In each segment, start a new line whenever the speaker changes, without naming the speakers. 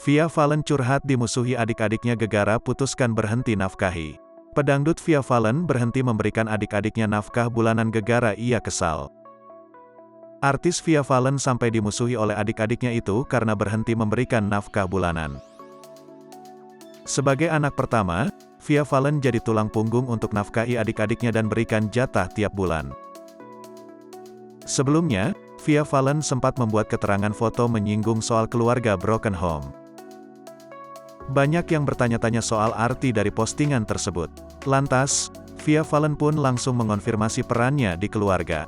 Via Valen curhat dimusuhi adik-adiknya gegara putuskan berhenti nafkahi. Pedangdut Via Valen berhenti memberikan adik-adiknya nafkah bulanan gegara ia kesal. Artis Via Valen sampai dimusuhi oleh adik-adiknya itu karena berhenti memberikan nafkah bulanan. Sebagai anak pertama, Via Valen jadi tulang punggung untuk nafkahi adik-adiknya dan berikan jatah tiap bulan. Sebelumnya, Via Valen sempat membuat keterangan foto menyinggung soal keluarga broken home. Banyak yang bertanya-tanya soal arti dari postingan tersebut. Lantas, Via Valen pun langsung mengonfirmasi perannya di keluarga.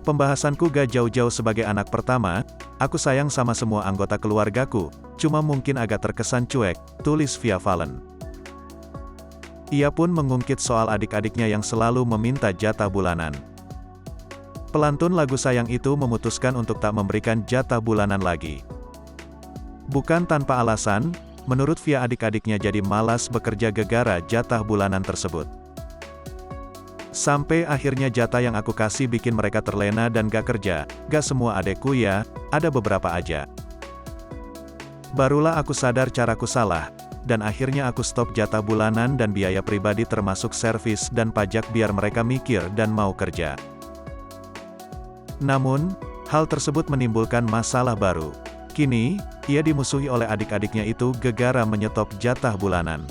Pembahasanku gak jauh-jauh sebagai anak pertama, aku sayang sama semua anggota keluargaku, cuma mungkin agak terkesan cuek, tulis Via Valen. Ia pun mengungkit soal adik-adiknya yang selalu meminta jatah bulanan. Pelantun lagu Sayang itu memutuskan untuk tak memberikan jatah bulanan lagi. Bukan tanpa alasan, menurut Via adik-adiknya jadi malas bekerja gegara jatah bulanan tersebut. Sampai akhirnya jatah yang aku kasih bikin mereka terlena dan gak kerja, gak semua adekku ya, ada beberapa aja. Barulah aku sadar caraku salah, dan akhirnya aku stop jatah bulanan dan biaya pribadi termasuk servis dan pajak biar mereka mikir dan mau kerja. Namun, hal tersebut menimbulkan masalah baru. Kini, ia dimusuhi oleh adik-adiknya itu gegara menyetop jatah bulanan.